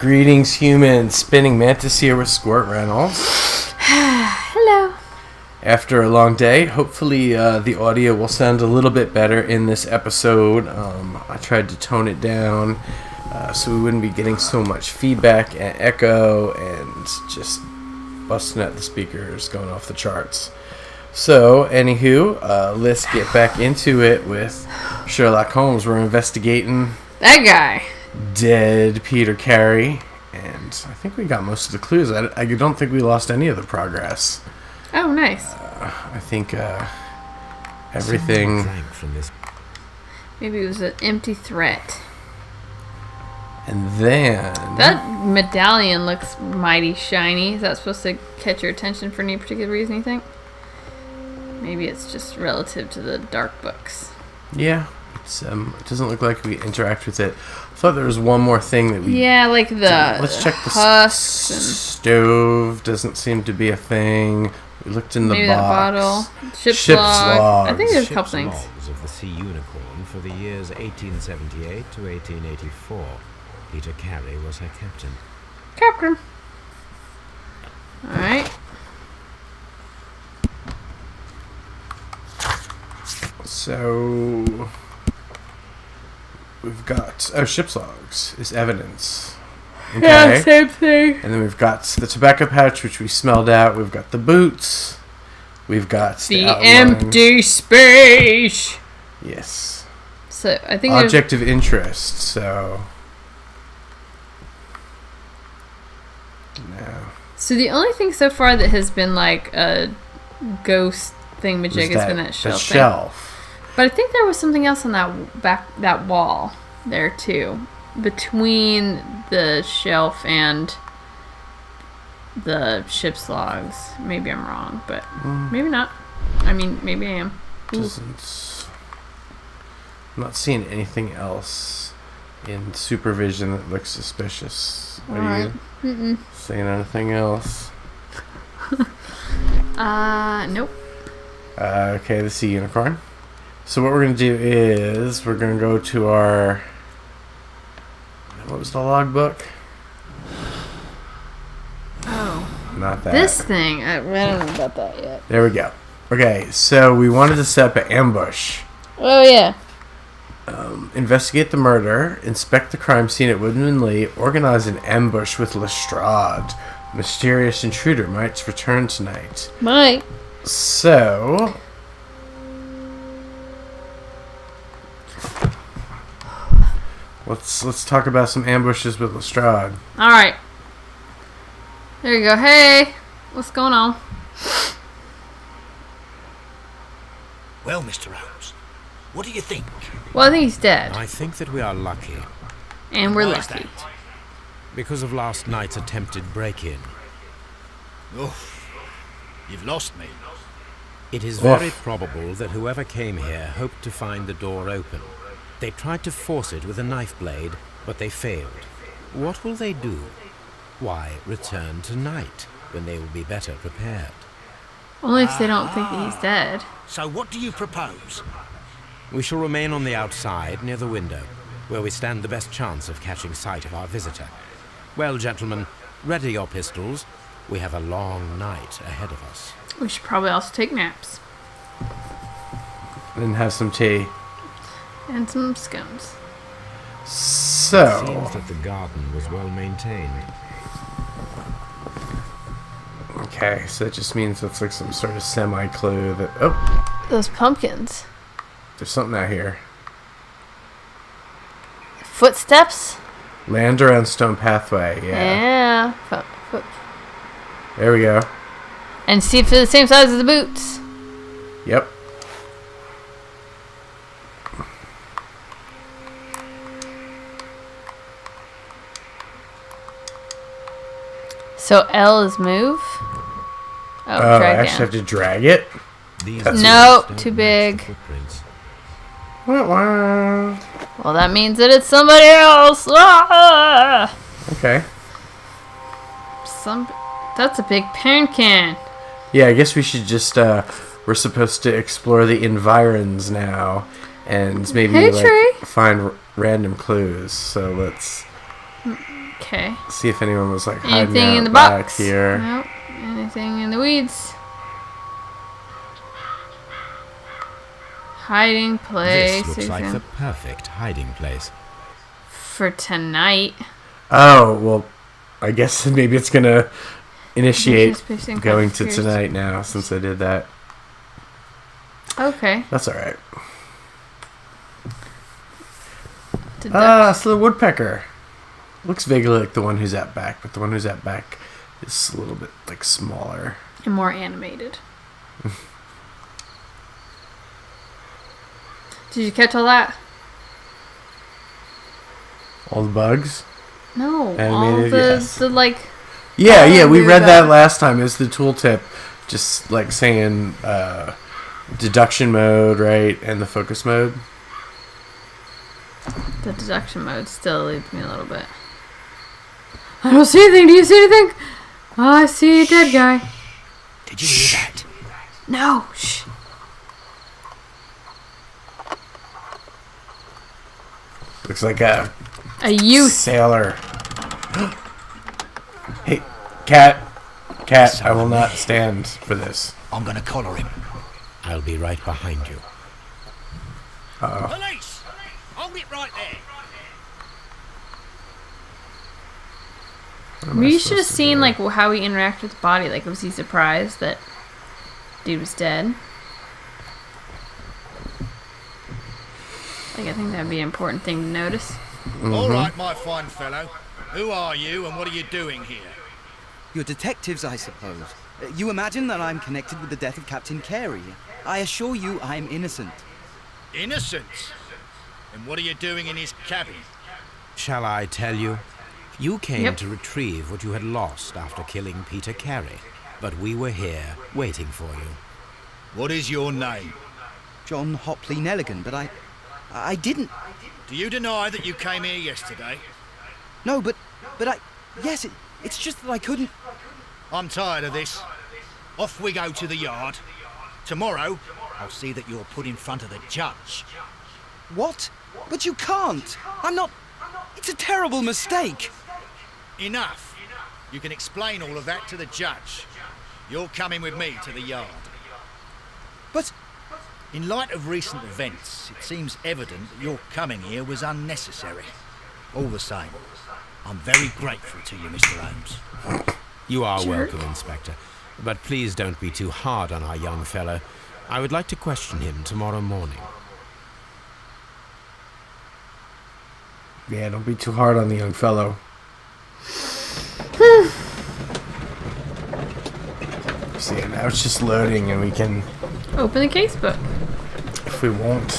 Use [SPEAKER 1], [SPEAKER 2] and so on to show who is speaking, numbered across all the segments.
[SPEAKER 1] Greetings, humans. Spinningmantis here with Squirt Reynolds.
[SPEAKER 2] Hello.
[SPEAKER 1] After a long day, hopefully the audio will sound a little bit better in this episode. I tried to tone it down so we wouldn't be getting so much feedback and echo and just busting at the speakers, going off the charts. So, anywho, let's get back into it with Sherlock Holmes. We're investigating
[SPEAKER 2] that guy.
[SPEAKER 1] Dead Peter Carey, and I think we got most of the clues. I don't think we lost any of the progress.
[SPEAKER 2] Oh, nice.
[SPEAKER 1] I think everything.
[SPEAKER 2] Maybe it was an empty threat.
[SPEAKER 1] And then
[SPEAKER 2] that medallion looks mighty shiny. Is that supposed to catch your attention for any particular reason, you think? Maybe it's just relative to the dark books.
[SPEAKER 1] Yeah, it's it doesn't look like we interact with it. I thought there was one more thing that we...
[SPEAKER 2] Yeah, like the
[SPEAKER 1] let's check the
[SPEAKER 2] husks
[SPEAKER 1] stove. Doesn't seem to be a thing. We looked in the
[SPEAKER 2] maybe
[SPEAKER 1] box.
[SPEAKER 2] That bottle. Ship's
[SPEAKER 1] log.
[SPEAKER 2] I think there's a couple things.
[SPEAKER 3] Logs of the Sea Unicorn for the years 1878 to 1884. Peter Carey was her captain.
[SPEAKER 2] Captain. Alright.
[SPEAKER 1] So we've got ship's logs is evidence. Okay.
[SPEAKER 2] Yeah, same thing.
[SPEAKER 1] And then we've got the tobacco pouch, which we smelled out. We've got the boots. We've got
[SPEAKER 2] the empty space.
[SPEAKER 1] Yes.
[SPEAKER 2] So I think
[SPEAKER 1] object of interest. So no.
[SPEAKER 2] So the only thing so far that has been like a ghost thingamajig has been that shelf. But I think there was something else on that wall there too, between the shelf and the ship's logs. Maybe I'm wrong, but maybe not. I mean, maybe I am.
[SPEAKER 1] I'm not seeing anything else in supervision that looks suspicious. Are you seeing anything else?
[SPEAKER 2] Nope.
[SPEAKER 1] Okay, the Sea Unicorn. So what we're going to do is we're going to go to our... What was the logbook?
[SPEAKER 2] Oh.
[SPEAKER 1] Not that.
[SPEAKER 2] This thing. I don't know about that yet.
[SPEAKER 1] There we go. Okay, so we wanted to set up an ambush.
[SPEAKER 2] Oh, yeah.
[SPEAKER 1] Investigate the murder, inspect the crime scene at Woodman Lee, organize an ambush with Lestrade. Mysterious intruder might return tonight.
[SPEAKER 2] Might.
[SPEAKER 1] So... Let's talk about some ambushes with Lestrade.
[SPEAKER 2] All right. There you go. Hey, what's going on?
[SPEAKER 4] Well, Mr. Holmes, what do you think?
[SPEAKER 2] Well, I think he's dead.
[SPEAKER 3] I think that we are lucky.
[SPEAKER 2] And we're
[SPEAKER 4] Why is
[SPEAKER 2] lucky.
[SPEAKER 4] that?
[SPEAKER 3] Because of last night's attempted break-in.
[SPEAKER 4] Oof. You've lost me.
[SPEAKER 3] It is very probable that whoever came here hoped to find the door open. They tried to force it with a knife blade, but they failed. What will they do? Why, return tonight, when they will be better prepared.
[SPEAKER 2] Only if they don't think that he's dead.
[SPEAKER 4] So what do you propose?
[SPEAKER 3] We shall remain on the outside, near the window, where we stand the best chance of catching sight of our visitor. Well, gentlemen, ready your pistols. We have a long night ahead of us.
[SPEAKER 2] We should probably also take naps.
[SPEAKER 1] And have some tea.
[SPEAKER 2] And some scones.
[SPEAKER 1] So...
[SPEAKER 3] It seems that the garden was well maintained.
[SPEAKER 1] Okay, so that just means it's like some sort of semi-clue that... Oh!
[SPEAKER 2] Those pumpkins.
[SPEAKER 1] There's something out here.
[SPEAKER 2] Footsteps?
[SPEAKER 1] Land around stone pathway, yeah.
[SPEAKER 2] Yeah.
[SPEAKER 1] There we go.
[SPEAKER 2] And see if they're the same size as the boots.
[SPEAKER 1] Yep.
[SPEAKER 2] So L is move? Oh,
[SPEAKER 1] I
[SPEAKER 2] drag
[SPEAKER 1] actually
[SPEAKER 2] down.
[SPEAKER 1] have to drag it?
[SPEAKER 2] No, too big.
[SPEAKER 1] Wah, wah.
[SPEAKER 2] Well, that means that it's somebody else. Ah!
[SPEAKER 1] Okay.
[SPEAKER 2] That's a big pan can.
[SPEAKER 1] Yeah, I guess we should just, we're supposed to explore the environs now. And maybe,
[SPEAKER 2] Hey, Tree.
[SPEAKER 1] find random clues. So let's...
[SPEAKER 2] Okay.
[SPEAKER 1] See if anyone was like hiding
[SPEAKER 2] Anything
[SPEAKER 1] out
[SPEAKER 2] in the
[SPEAKER 1] back
[SPEAKER 2] box?
[SPEAKER 1] here.
[SPEAKER 2] Nope. Anything in the weeds? Hiding place.
[SPEAKER 3] This looks like the perfect hiding place.
[SPEAKER 2] For tonight.
[SPEAKER 1] Oh, well, I guess maybe it's going to initiate going to
[SPEAKER 2] Cafeterias.
[SPEAKER 1] tonight now since I did that.
[SPEAKER 2] Okay.
[SPEAKER 1] That's alright. It's the woodpecker. Looks vaguely like the one who's at back, but the one who's at back is a little bit like smaller.
[SPEAKER 2] And more animated. Did you catch all that?
[SPEAKER 1] All the bugs?
[SPEAKER 2] No.
[SPEAKER 1] Animated,
[SPEAKER 2] all
[SPEAKER 1] yes.
[SPEAKER 2] the like...
[SPEAKER 1] Yeah, we read that
[SPEAKER 2] about.
[SPEAKER 1] last time. It's the tooltip. Just like saying deduction mode, right? And the focus mode.
[SPEAKER 2] The deduction mode still leaves me a little bit. I don't see anything. Do you see anything? Oh, I see a dead guy.
[SPEAKER 4] Did you hear that?
[SPEAKER 2] No. Shh.
[SPEAKER 1] Looks like a
[SPEAKER 2] youth.
[SPEAKER 1] sailor. Hey, cat, I will not stand for this.
[SPEAKER 4] I'm gonna collar him.
[SPEAKER 3] I'll be right behind you.
[SPEAKER 4] Police! Hold it right there.
[SPEAKER 2] We should have seen like how he interacted with the body. Like, was he surprised that dude was dead? Like, I think that'd be an important thing to notice.
[SPEAKER 4] All right, my fine fellow. Who are you and what are you doing here?
[SPEAKER 5] You're detectives, I suppose. You imagine that I'm connected with the death of Captain Carey. I assure you I'm innocent.
[SPEAKER 4] Innocent? And what are you doing in his cabin?
[SPEAKER 3] Shall I tell you? You came
[SPEAKER 2] Yep.
[SPEAKER 3] to retrieve what you had lost after killing Peter Carey, but we were here waiting for you.
[SPEAKER 4] What is your name?
[SPEAKER 5] John Hopley Nelligan, but I didn't...
[SPEAKER 4] Do you deny that you came here yesterday?
[SPEAKER 5] No, but yes, it's just that I couldn't...
[SPEAKER 4] I'm tired of this. Off we go to the yard. Tomorrow, I'll see that you're put in front of the judge.
[SPEAKER 5] What? But you can't! I'm not... It's a terrible mistake!
[SPEAKER 4] Enough. You can explain all of that to the judge. You're coming with me to the yard.
[SPEAKER 5] But...
[SPEAKER 4] In light of recent events, it seems evident that your coming here was unnecessary. All the same, I'm very grateful to you, Mr. Holmes.
[SPEAKER 3] You are
[SPEAKER 2] Jerk.
[SPEAKER 3] welcome, Inspector. But please don't be too hard on our young fellow. I would like to question him tomorrow morning.
[SPEAKER 1] Yeah, don't be too hard on the young fellow. See, now it's just loading and we can,
[SPEAKER 2] Open the casebook.
[SPEAKER 1] if we want.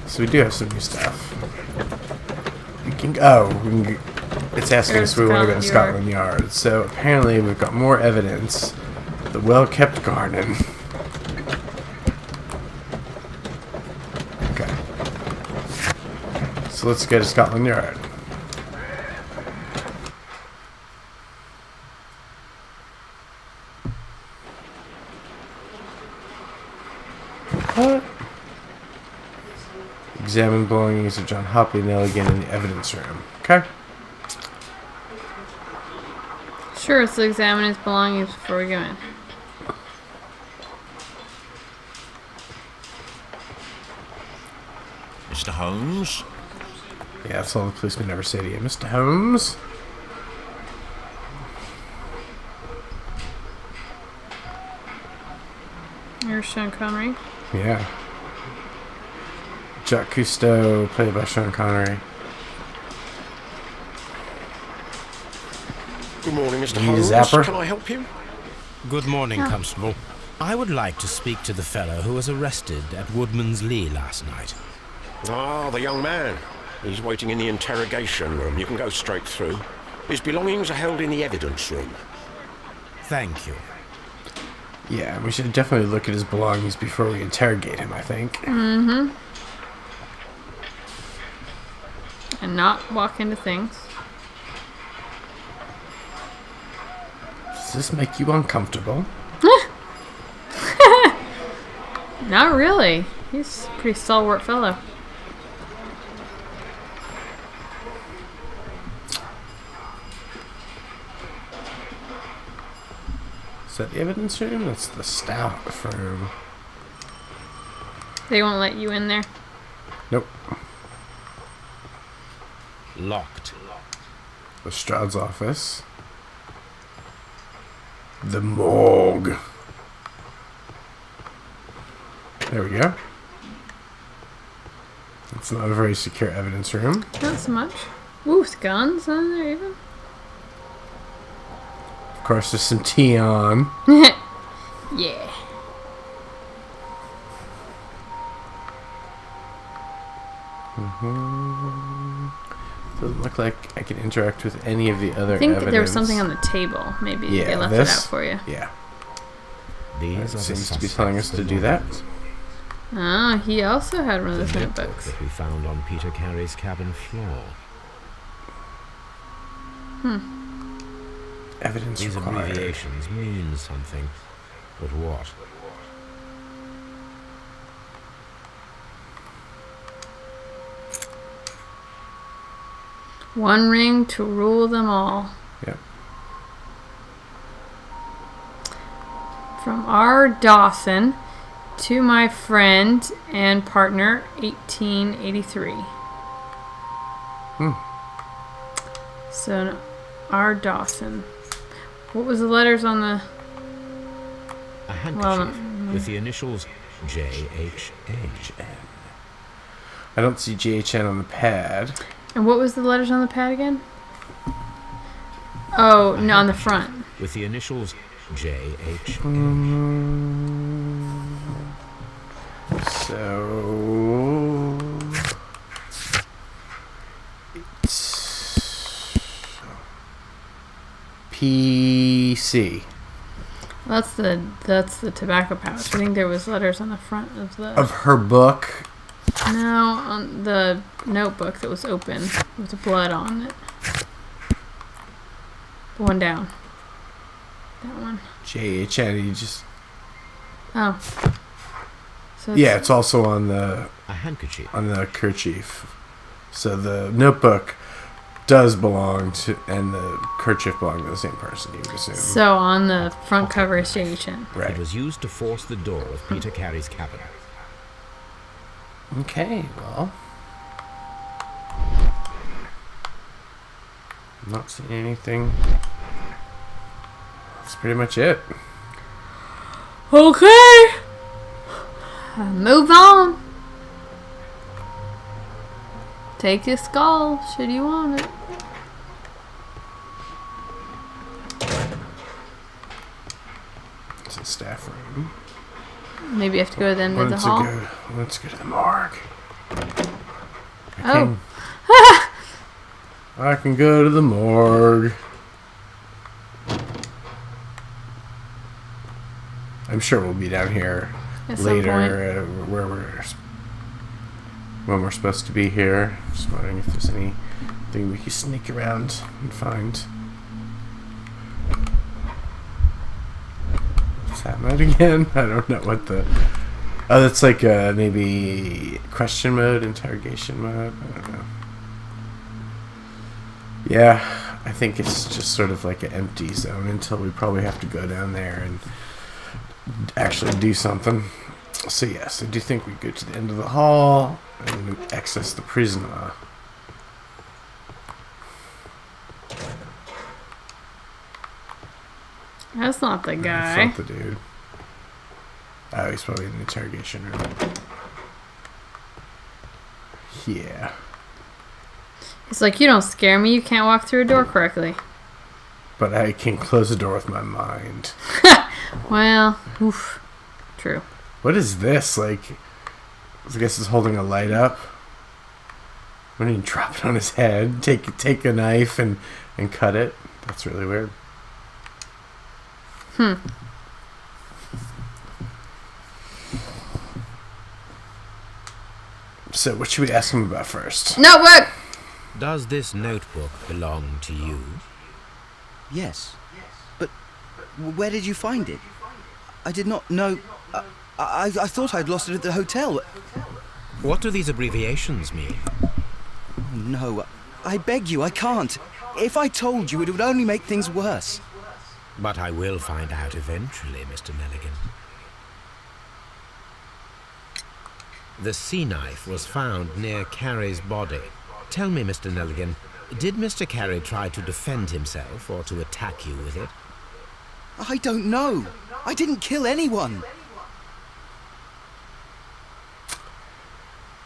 [SPEAKER 1] So we do have some new stuff. We can, it's asking us if we want to go to Scotland Yard. So apparently we've got more evidence. The well-kept garden. Okay. So let's go to Scotland Yard. What? Examine belongings of John Hopley Nelligan in the evidence room. Okay.
[SPEAKER 2] Sure, let's examine his belongings before we go in.
[SPEAKER 6] Mr. Holmes?
[SPEAKER 1] Yeah, that's all the policemen ever say to you. Mr. Holmes?
[SPEAKER 2] Here's Sean Connery.
[SPEAKER 1] Yeah. Jacques Cousteau, played by Sean Connery.
[SPEAKER 6] Good morning, Mr.
[SPEAKER 1] Need a
[SPEAKER 6] Holmes.
[SPEAKER 1] zapper?
[SPEAKER 6] Can I help you?
[SPEAKER 3] Good morning, Constable. I would like to speak to the fellow who was arrested at Woodman's Lee last night.
[SPEAKER 6] Ah, the young man. He's waiting in the interrogation room. You can go straight through. His belongings are held in the evidence room.
[SPEAKER 3] Thank you.
[SPEAKER 1] Yeah, we should definitely look at his belongings before we interrogate him, I think.
[SPEAKER 2] Mm-hmm. And not walk into things.
[SPEAKER 1] Does this make you uncomfortable?
[SPEAKER 2] Not really. He's a pretty stalwart fellow.
[SPEAKER 1] that the evidence room? That's the staff room.
[SPEAKER 2] They won't let you in there?
[SPEAKER 1] Nope.
[SPEAKER 3] Locked.
[SPEAKER 1] Lestrade's office. The morgue. There we go. It's not a very secure evidence room.
[SPEAKER 2] Not so much. Ooh, guns on there even.
[SPEAKER 1] Of course, there's some tea on.
[SPEAKER 2] Yeah.
[SPEAKER 1] Doesn't look like I can interact with any of the other
[SPEAKER 2] I think
[SPEAKER 1] evidence.
[SPEAKER 2] there was something on the table. Maybe they left it out for you.
[SPEAKER 1] Yeah.
[SPEAKER 3] These
[SPEAKER 1] It seems to be telling us to do that.
[SPEAKER 2] Ah, he also had one of those
[SPEAKER 3] The notebook
[SPEAKER 2] notebooks.
[SPEAKER 3] that we found on Peter Carey's cabin floor.
[SPEAKER 1] Evidence
[SPEAKER 3] These
[SPEAKER 1] required.
[SPEAKER 3] abbreviations mean something, but what?
[SPEAKER 2] One ring to rule them all.
[SPEAKER 1] Yep.
[SPEAKER 2] From R. Dawson to my friend and partner, 1883. So, R. Dawson. What was the letters on the...
[SPEAKER 3] A handkerchief with the initials JHN.
[SPEAKER 1] I don't see JHN on the pad.
[SPEAKER 2] And what was the letters on the pad again? Oh, no, on the front.
[SPEAKER 3] With the initials JHN.
[SPEAKER 1] So... PC.
[SPEAKER 2] That's the tobacco pouch. I think there was letters on the front of the...
[SPEAKER 1] Of her book.
[SPEAKER 2] No, on the notebook that was open with the blood on it. The one down. That one.
[SPEAKER 1] JHN, you just...
[SPEAKER 2] Oh. So
[SPEAKER 1] Yeah, it's also on the...
[SPEAKER 3] A handkerchief.
[SPEAKER 1] On the kerchief. So the notebook does belong to... And the kerchief belong to the same person, you would assume.
[SPEAKER 2] So on the front cover is JHN.
[SPEAKER 1] Right.
[SPEAKER 3] It was used to force the door of Peter Carey's cabin.
[SPEAKER 1] Okay, well... I'm not seeing anything. That's pretty much it.
[SPEAKER 2] Okay. Move on. Take your skull, should you want it.
[SPEAKER 1] It's a staff room.
[SPEAKER 2] Maybe you have to go to the end of the hall.
[SPEAKER 1] Let's go to the morgue.
[SPEAKER 2] Oh.
[SPEAKER 1] I can go to the morgue. I'm sure we'll be down here
[SPEAKER 2] At some
[SPEAKER 1] later, when we're supposed to be here. Just wondering if there's anything we can sneak around and find. What's that mode again? I don't know what the... Oh, that's like maybe question mode, interrogation mode. I don't know. Yeah, I think it's just sort of like an empty zone until we probably have to go down there and actually do something. So yes, I do think we go to the end of the hall and access the prisoner.
[SPEAKER 2] That's not the guy.
[SPEAKER 1] That's not the dude. Oh, he's probably in the interrogation room. Yeah.
[SPEAKER 2] It's like, you don't scare me, you can't walk through a door correctly.
[SPEAKER 1] But I can close the door with my mind.
[SPEAKER 2] Well, oof. True.
[SPEAKER 1] What is this? Like, I guess it's holding a light up. When he drop it on his head, take a knife and cut it. That's really weird. So, what should we ask him about first?
[SPEAKER 2] Notebook!
[SPEAKER 3] Does this notebook belong to you?
[SPEAKER 5] Yes. But where did you find it? I did not know... I thought I'd lost it at the hotel.
[SPEAKER 3] What do these abbreviations mean?
[SPEAKER 5] No, I beg you, I can't. If I told you, it would only make things worse.
[SPEAKER 3] But I will find out eventually, Mr. Nelligan. The sea knife was found near Carey's body. Tell me, Mr. Nelligan, did Mr. Carey try to defend himself or to attack you with it?
[SPEAKER 5] I don't know. I didn't kill anyone.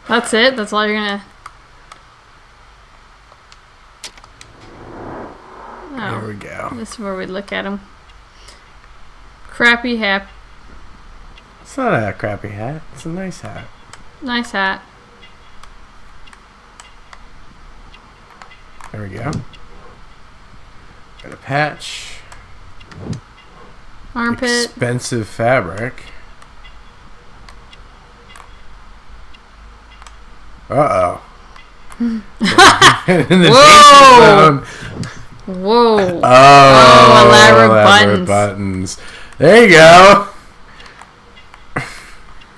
[SPEAKER 2] That's it? That's all you're gonna... Oh,
[SPEAKER 1] There we go.
[SPEAKER 2] this is where we look at him. Crappy hat.
[SPEAKER 1] It's not a crappy hat. It's a nice hat.
[SPEAKER 2] Nice hat.
[SPEAKER 1] There we go. Got a patch.
[SPEAKER 2] Armpit.
[SPEAKER 1] Expensive fabric. Uh-oh.
[SPEAKER 2] Whoa! Whoa.
[SPEAKER 1] Oh,
[SPEAKER 2] elaborate
[SPEAKER 1] buttons. There you go.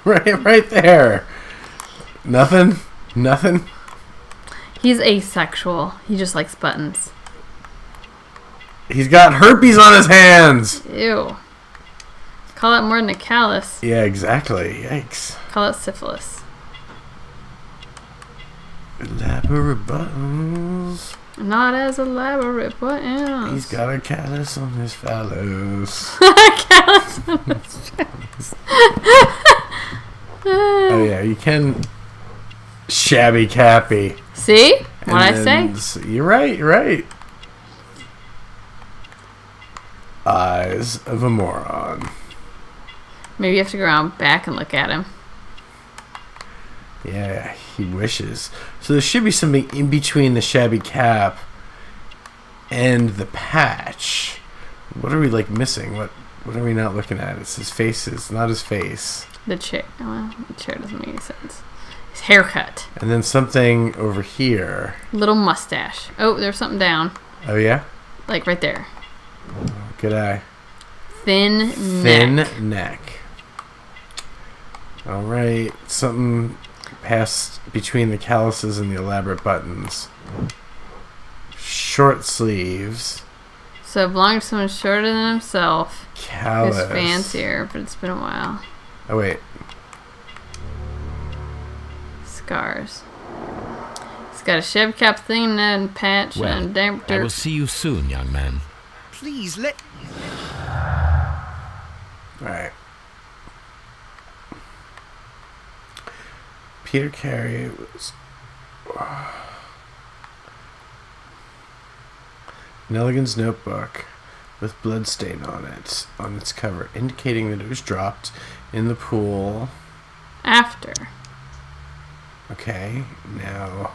[SPEAKER 1] right there. Nothing?
[SPEAKER 2] He's asexual. He just likes buttons.
[SPEAKER 1] He's got herpes on his hands.
[SPEAKER 2] Ew. Call that more than a callus.
[SPEAKER 1] Yeah, exactly. Yikes.
[SPEAKER 2] Call it syphilis.
[SPEAKER 1] Elaborate buttons.
[SPEAKER 2] Not as elaborate buttons.
[SPEAKER 1] He's got a callus on his phallus.
[SPEAKER 2] Callus on his face.
[SPEAKER 1] Oh yeah, you can shabby cappy.
[SPEAKER 2] See? What'd I say?
[SPEAKER 1] You're right. Eyes of a moron.
[SPEAKER 2] Maybe you have to go around back and look at him.
[SPEAKER 1] Yeah, he wishes. So there should be something in between the shabby cap and the patch. What are we missing? What are we not looking at? It's his face. It's not his face.
[SPEAKER 2] The chair. Well, the chair doesn't make any sense. His haircut.
[SPEAKER 1] And then something over here.
[SPEAKER 2] Little mustache. Oh, there's something down.
[SPEAKER 1] Oh yeah?
[SPEAKER 2] Like right there.
[SPEAKER 1] Good eye.
[SPEAKER 2] Thin
[SPEAKER 1] neck. Alright. Something passed between the calluses and the elaborate buttons. Short sleeves.
[SPEAKER 2] So it belongs to someone shorter than himself.
[SPEAKER 1] Callus.
[SPEAKER 2] Who's fancier, but it's been a while.
[SPEAKER 1] Oh wait.
[SPEAKER 2] Scars. He's got a shabby cap thing and patch
[SPEAKER 3] Well,
[SPEAKER 2] and damp
[SPEAKER 3] I will
[SPEAKER 2] dirt.
[SPEAKER 3] see you soon, young man.
[SPEAKER 5] Please, let...
[SPEAKER 1] Alright. Peter Carey was... Nelligan's notebook with bloodstain on its cover, indicating that it was dropped in the pool.
[SPEAKER 2] After.
[SPEAKER 1] Okay, now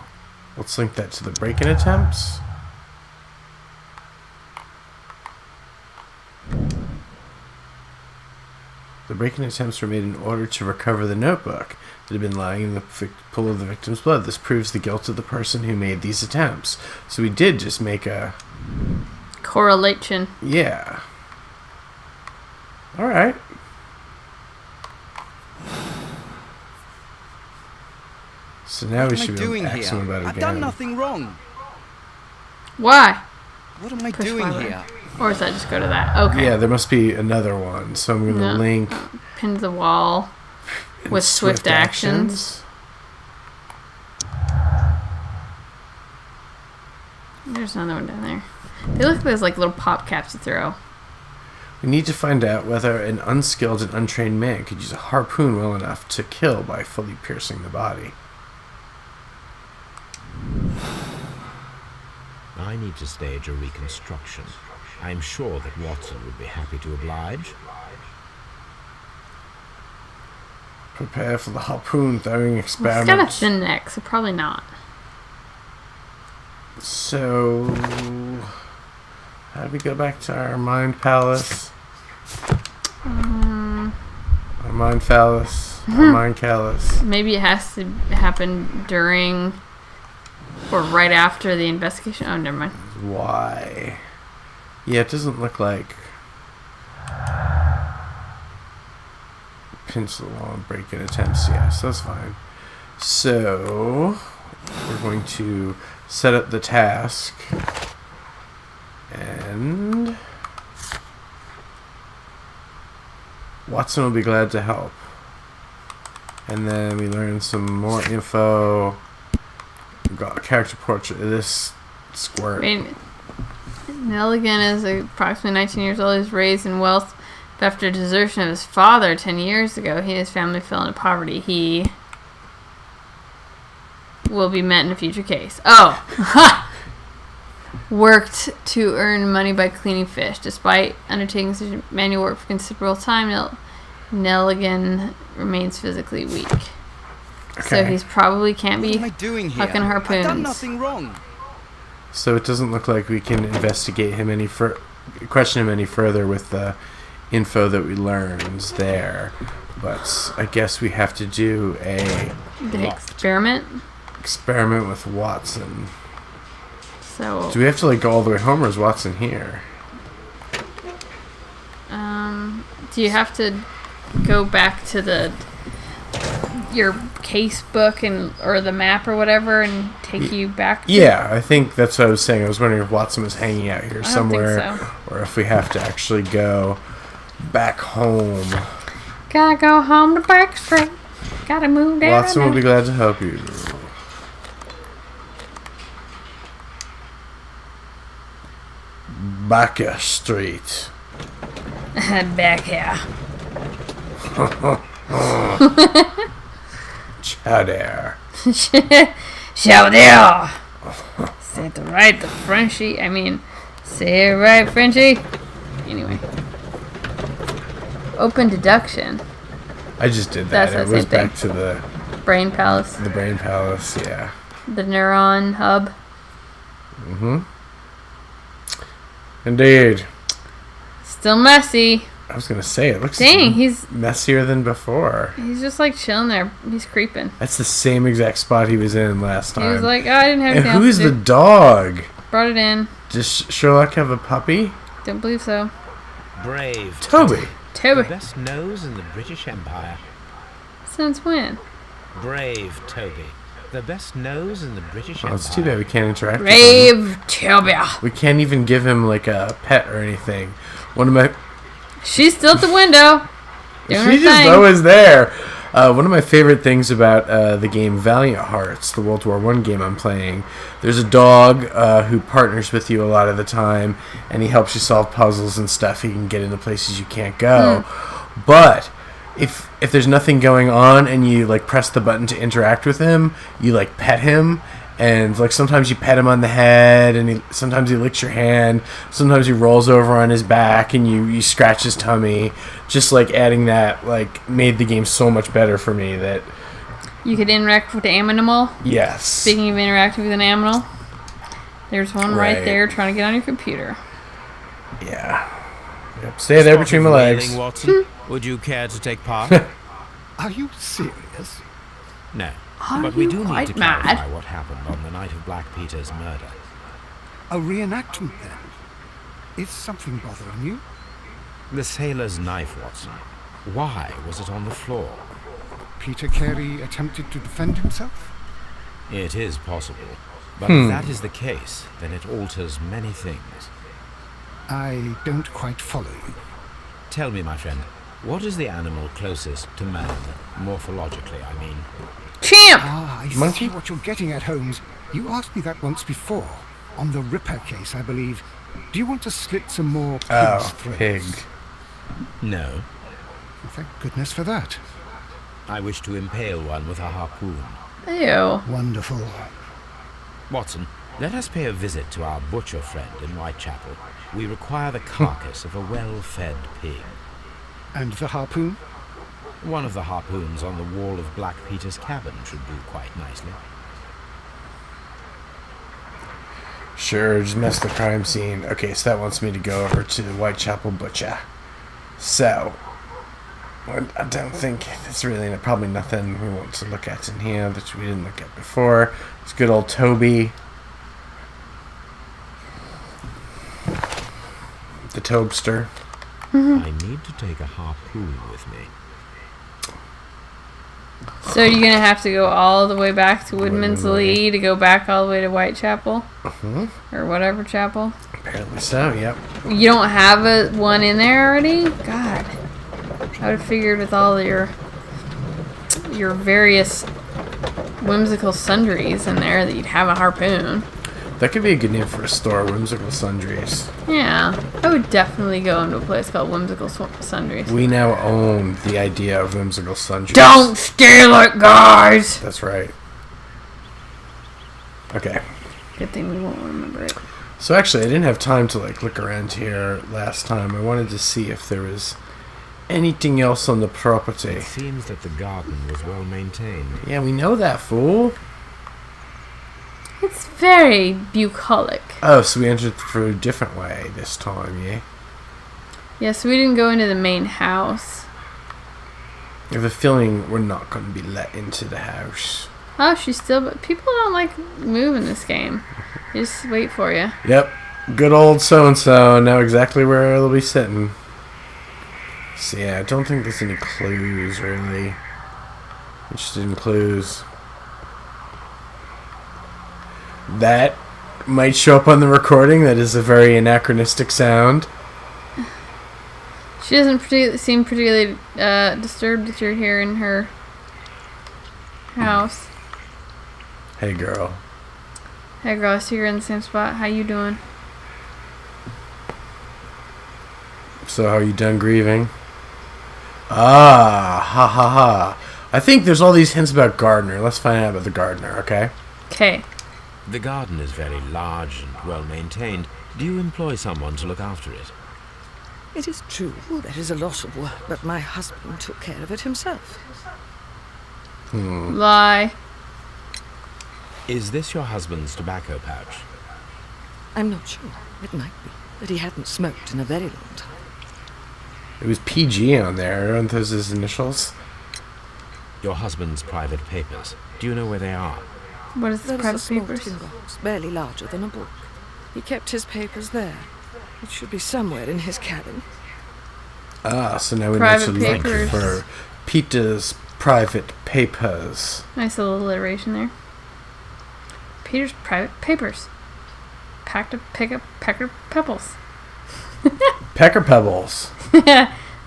[SPEAKER 1] let's link that to the break-in attempts. The break-in attempts were made in order to recover the notebook that had been lying in the pool of the victim's blood. This proves the guilt of the person who made these attempts. So we did just make a...
[SPEAKER 2] correlation.
[SPEAKER 1] Yeah. Alright. So now we should be able to ask him about it again.
[SPEAKER 5] I've done nothing wrong.
[SPEAKER 2] Why?
[SPEAKER 5] What am I
[SPEAKER 2] Push
[SPEAKER 5] doing
[SPEAKER 2] forward.
[SPEAKER 5] here?
[SPEAKER 2] Or does that just go to that? Okay.
[SPEAKER 1] Yeah, there must be another one. So I'm going to
[SPEAKER 2] No.
[SPEAKER 1] link...
[SPEAKER 2] Pin the wall with swift actions. There's another one down there. They look like there's little pop caps to throw.
[SPEAKER 1] We need to find out whether an unskilled and untrained man could use a harpoon well enough to kill by fully piercing the body.
[SPEAKER 3] I need to stage a reconstruction. I'm sure that Watson would be happy to oblige.
[SPEAKER 1] Prepare for the harpoon throwing
[SPEAKER 2] He's
[SPEAKER 1] experiment.
[SPEAKER 2] got a thin neck, so probably not.
[SPEAKER 1] So, how do we go back to our mind palace? Our mind phallus. Our mind callus.
[SPEAKER 2] Maybe it has to happen during or right after the investigation. Oh, never mind.
[SPEAKER 1] Why? Yeah, it doesn't look like pencil on break-in attempts. Yes, that's fine. So, we're going to set up the task and Watson will be glad to help. And then we learn some more info. We've got a character portrait of this squirt.
[SPEAKER 2] Nelligan is approximately 19 years old. He's raised in wealth, but after desertion of his father 10 years ago, he and his family fell into poverty. He will be met in a future case. Oh! Worked to earn money by cleaning fish. Despite undertaking such manual work for considerable time, Nelligan remains physically weak.
[SPEAKER 1] Okay.
[SPEAKER 2] So he's probably can't be
[SPEAKER 5] What am I doing here?
[SPEAKER 2] hucking harpoons.
[SPEAKER 5] I've done nothing wrong.
[SPEAKER 1] So it doesn't look like we can investigate him question him any further with the info that we learned there. But I guess we have to do
[SPEAKER 2] The experiment
[SPEAKER 1] with Watson.
[SPEAKER 2] So
[SPEAKER 1] Do we have to like go all the way home, or is Watson here?
[SPEAKER 2] do you have to go back to your case book or the map or whatever and take you back?
[SPEAKER 1] Yeah, I think that's what I was saying. I was wondering if Watson was hanging out here somewhere,
[SPEAKER 2] I don't think so.
[SPEAKER 1] or if we have to actually go back home.
[SPEAKER 2] Gotta go home to Back Street. Gotta move down.
[SPEAKER 1] Watson will be glad to help you. Baker Street.
[SPEAKER 2] Back here.
[SPEAKER 1] Chowder.
[SPEAKER 2] Show there. Say it right, the Frenchie. Say it right, Frenchie. Anyway. Open deduction.
[SPEAKER 1] I just did that.
[SPEAKER 2] That's
[SPEAKER 1] It
[SPEAKER 2] the
[SPEAKER 1] was
[SPEAKER 2] same
[SPEAKER 1] back
[SPEAKER 2] thing.
[SPEAKER 1] to the
[SPEAKER 2] Brain Palace.
[SPEAKER 1] brain palace, yeah.
[SPEAKER 2] The neuron hub.
[SPEAKER 1] Mm-hmm. Indeed.
[SPEAKER 2] Still messy.
[SPEAKER 1] I was gonna say, it looks
[SPEAKER 2] Dang, he's
[SPEAKER 1] messier than before.
[SPEAKER 2] just like chilling there. He's creeping.
[SPEAKER 1] That's the same exact spot he was in last time.
[SPEAKER 2] He was like, I didn't have
[SPEAKER 1] and
[SPEAKER 2] anything
[SPEAKER 1] who's
[SPEAKER 2] else to
[SPEAKER 1] the
[SPEAKER 2] do.
[SPEAKER 1] dog?
[SPEAKER 2] Brought it in.
[SPEAKER 1] Does Sherlock have a puppy?
[SPEAKER 2] Don't believe so.
[SPEAKER 3] Brave
[SPEAKER 1] Toby.
[SPEAKER 3] The
[SPEAKER 2] Toby.
[SPEAKER 3] best nose in the British Empire.
[SPEAKER 2] Since when?
[SPEAKER 3] Brave Toby. The best nose in the British
[SPEAKER 1] Oh,
[SPEAKER 3] Empire.
[SPEAKER 1] it's too bad we can't interact with him.
[SPEAKER 2] Brave Toby.
[SPEAKER 1] We can't even give him like a pet or anything. One of my
[SPEAKER 2] She's still at the window. Doing her
[SPEAKER 1] She's just
[SPEAKER 2] thing.
[SPEAKER 1] always there. One of my favorite things about the game Valiant Hearts, the World War I game I'm playing, there's a dog who partners with you a lot of the time, and he helps you solve puzzles and stuff. He can get into places you can't go. But if there's nothing going on and you like press the button to interact with him, you like pet him. And like sometimes you pet him on the head, and sometimes he licks your hand. Sometimes he rolls over on his back, and you scratch his tummy. Just like adding that like made the game so much better for me. That
[SPEAKER 2] You could interact with the animal.
[SPEAKER 1] yes,
[SPEAKER 2] Speaking of interacting with an animal, there's one right
[SPEAKER 1] Right.
[SPEAKER 2] there trying to get on your computer.
[SPEAKER 1] yeah, yep. Stay there between my legs.
[SPEAKER 3] Wailing, Watson. Would you care to take part?
[SPEAKER 7] Are you serious?
[SPEAKER 3] No.
[SPEAKER 2] Are
[SPEAKER 3] But we
[SPEAKER 2] you
[SPEAKER 3] do need
[SPEAKER 2] quite
[SPEAKER 3] to
[SPEAKER 2] mad?
[SPEAKER 3] clarify what happened on the night of Black Peter's murder.
[SPEAKER 7] A reenactment, then? Is something bothering you?
[SPEAKER 3] The sailor's knife, Watson. Why was it on the floor?
[SPEAKER 7] Peter Carey attempted to defend himself?
[SPEAKER 3] It is possible. But if that is the case, then it alters many things.
[SPEAKER 7] I don't quite follow you.
[SPEAKER 3] Tell me, my friend, what is the animal closest to man, morphologically, I mean?
[SPEAKER 2] Champ!
[SPEAKER 7] Ah, I
[SPEAKER 1] Monkey?
[SPEAKER 7] see what you're getting at, Holmes. You asked me that once before. On the Ripper case, I believe. Do you want to slit some more pig's throats?
[SPEAKER 1] Pig.
[SPEAKER 3] No.
[SPEAKER 7] Thank goodness for that.
[SPEAKER 3] I wish to impale one with a harpoon.
[SPEAKER 2] Ew.
[SPEAKER 7] Wonderful.
[SPEAKER 3] Watson, let us pay a visit to our butcher friend in Whitechapel. We require the carcass of a well-fed pig.
[SPEAKER 7] And the harpoon?
[SPEAKER 3] One of the harpoons on the wall of Black Peter's cabin should do quite nicely.
[SPEAKER 1] Sure, just mess the crime scene. Okay, so that wants me to go over to the Whitechapel Butcher. So, I don't think there's really probably nothing we want to look at in here that we didn't look at before. It's good old Toby. The Tobster.
[SPEAKER 3] I need to take a harpoon with me.
[SPEAKER 2] So you're gonna have to go all the way back to Woodman's Lee to go back all the way to Whitechapel? Or whatever chapel?
[SPEAKER 1] Apparently so, yep.
[SPEAKER 2] You don't have one in there already? God. I would have figured with all your various whimsical sundries in there that you'd have a harpoon.
[SPEAKER 1] That could be a good name for a store, Whimsical Sundries.
[SPEAKER 2] Yeah, I would definitely go into a place called Whimsical Sundries.
[SPEAKER 1] We now own the idea of Whimsical Sundries.
[SPEAKER 2] Don't steal it, guys!
[SPEAKER 1] That's right. Okay.
[SPEAKER 2] Good thing we won't remember it.
[SPEAKER 1] So actually, I didn't have time to look around here last time. I wanted to see if there was anything else on the property.
[SPEAKER 3] It seems that the garden was well maintained.
[SPEAKER 1] Yeah, we know that, fool.
[SPEAKER 2] It's very bucolic.
[SPEAKER 1] Oh, so we entered through a different way this time, yeah?
[SPEAKER 2] Yeah, so we didn't go into the main house.
[SPEAKER 1] I have a feeling we're not going to be let into the house.
[SPEAKER 2] Oh, she's still... But people don't like move in this game. They just wait for you.
[SPEAKER 1] Yep. Good old so-and-so. Know exactly where they'll be sitting. So yeah, I don't think there's any clues, really. Interested in clues. That might show up on the recording. That is a very anachronistic sound.
[SPEAKER 2] She doesn't seem particularly disturbed that you're here in her house.
[SPEAKER 1] Hey, girl.
[SPEAKER 2] Hey, girl, I see you're in the same spot. How you doing?
[SPEAKER 1] So, are you done grieving? Ah, ha ha ha. I think there's all these hints about Gardener. Let's find out about the Gardener, okay?
[SPEAKER 2] Okay.
[SPEAKER 3] The garden is very large and well maintained. Do you employ someone to look after it?
[SPEAKER 8] It is true, there is a lot of work, but my husband took care of it himself.
[SPEAKER 2] Lie.
[SPEAKER 3] Is this your husband's tobacco pouch?
[SPEAKER 8] I'm not sure. It might be, but he hadn't smoked in a very long time.
[SPEAKER 1] It was PG on there. Aren't those his initials?
[SPEAKER 3] Your husband's private papers. Do you know where they are?
[SPEAKER 2] What is the
[SPEAKER 8] There is a
[SPEAKER 2] private
[SPEAKER 8] small
[SPEAKER 2] papers?
[SPEAKER 8] tin box, barely larger than a book. He kept his papers there. It should be somewhere in his cabin.
[SPEAKER 1] Ah, so now we
[SPEAKER 2] Private
[SPEAKER 1] need to look
[SPEAKER 2] papers.
[SPEAKER 1] for Peter's private papers.
[SPEAKER 2] Nice little alliteration there. Peter's private papers. Packed a pecker pebbles.
[SPEAKER 1] Pecker Pebbles.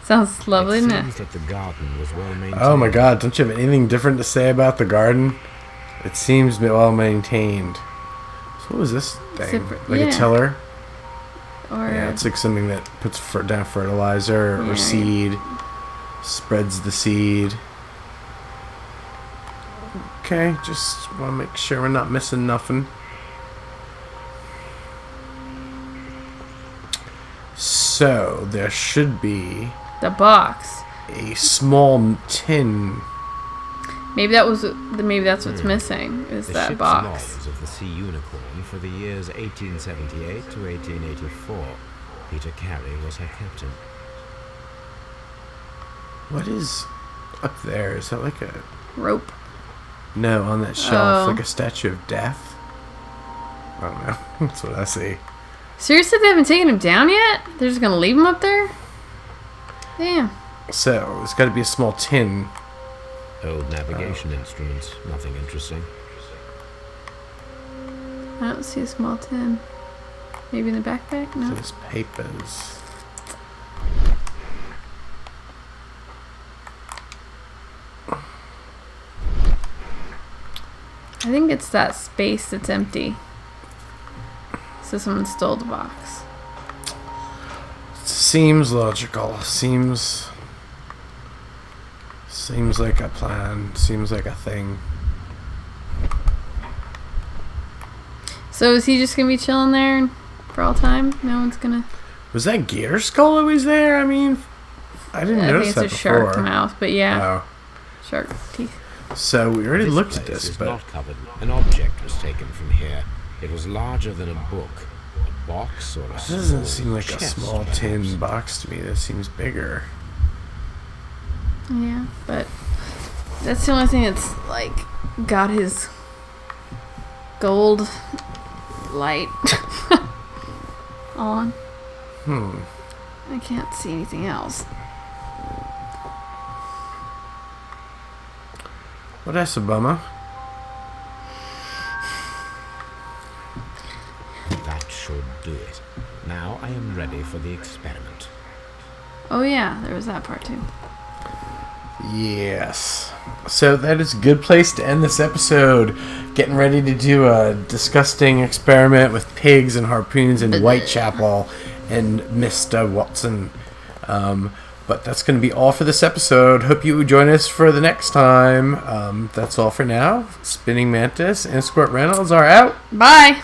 [SPEAKER 2] Sounds lovely,
[SPEAKER 3] It
[SPEAKER 2] doesn't
[SPEAKER 3] seems
[SPEAKER 2] it?
[SPEAKER 3] that the garden was well maintained.
[SPEAKER 1] Oh my god, don't you have anything different to say about the garden? It seems well maintained. So what was this thing? Like a tiller?
[SPEAKER 2] Or
[SPEAKER 1] Yeah, it's like something that puts down fertilizer or
[SPEAKER 2] Yeah.
[SPEAKER 1] seed. Spreads the seed. Okay, just want to make sure we're not missing nothing. So, there should be
[SPEAKER 2] the box.
[SPEAKER 1] a small tin.
[SPEAKER 2] Maybe that's what's missing. Is
[SPEAKER 3] The
[SPEAKER 2] that
[SPEAKER 3] ship's
[SPEAKER 2] box?
[SPEAKER 3] logs of the Sea Unicorn for the years 1878 to 1884. Peter Carey was her captain.
[SPEAKER 1] What is up there? Is that like a...
[SPEAKER 2] Rope.
[SPEAKER 1] No, on that shelf,
[SPEAKER 2] Oh.
[SPEAKER 1] like a statue of death? I don't know. That's what I see.
[SPEAKER 2] Seriously, they haven't taken him down yet? They're just gonna leave him up there? Damn.
[SPEAKER 1] So, it's got to be a small tin.
[SPEAKER 3] Old navigation instruments. Nothing interesting.
[SPEAKER 2] I don't see a small tin. Maybe in the backpack? No.
[SPEAKER 1] There's papers.
[SPEAKER 2] I think it's that space that's empty. So someone stole the box.
[SPEAKER 1] Seems logical. Seems like a plan. Seems like a thing.
[SPEAKER 2] So is he just gonna be chilling there for all time? No one's gonna...
[SPEAKER 1] Was that Gear Skull always there? I mean, I didn't
[SPEAKER 2] I
[SPEAKER 1] notice
[SPEAKER 2] think
[SPEAKER 1] that
[SPEAKER 2] it's a
[SPEAKER 1] before.
[SPEAKER 2] shark mouth, but yeah.
[SPEAKER 1] Oh.
[SPEAKER 2] Shark teeth.
[SPEAKER 1] So we already looked at
[SPEAKER 3] place
[SPEAKER 1] this,
[SPEAKER 3] is
[SPEAKER 1] but
[SPEAKER 3] not covered. An object was taken from here. It was larger than a book, a box, or a
[SPEAKER 1] it doesn't
[SPEAKER 3] small
[SPEAKER 1] seem like a
[SPEAKER 3] chest,
[SPEAKER 1] small
[SPEAKER 3] perhaps.
[SPEAKER 1] tin box to me. That seems bigger.
[SPEAKER 2] Yeah, but that's the only thing that's like got his gold light on. I can't see anything else.
[SPEAKER 1] Well, that's a bummer.
[SPEAKER 3] That should do it. Now I am ready for the experiment.
[SPEAKER 2] Oh yeah, there was that part too.
[SPEAKER 1] Yes. So that is a good place to end this episode. Getting ready to do a disgusting experiment with pigs and harpoons in Whitechapel and Mr. Watson. But that's going to be all for this episode. Hope you join us for the next time. That's all for now. Spinning Mantis and Squirt Reynolds are out.
[SPEAKER 2] Bye.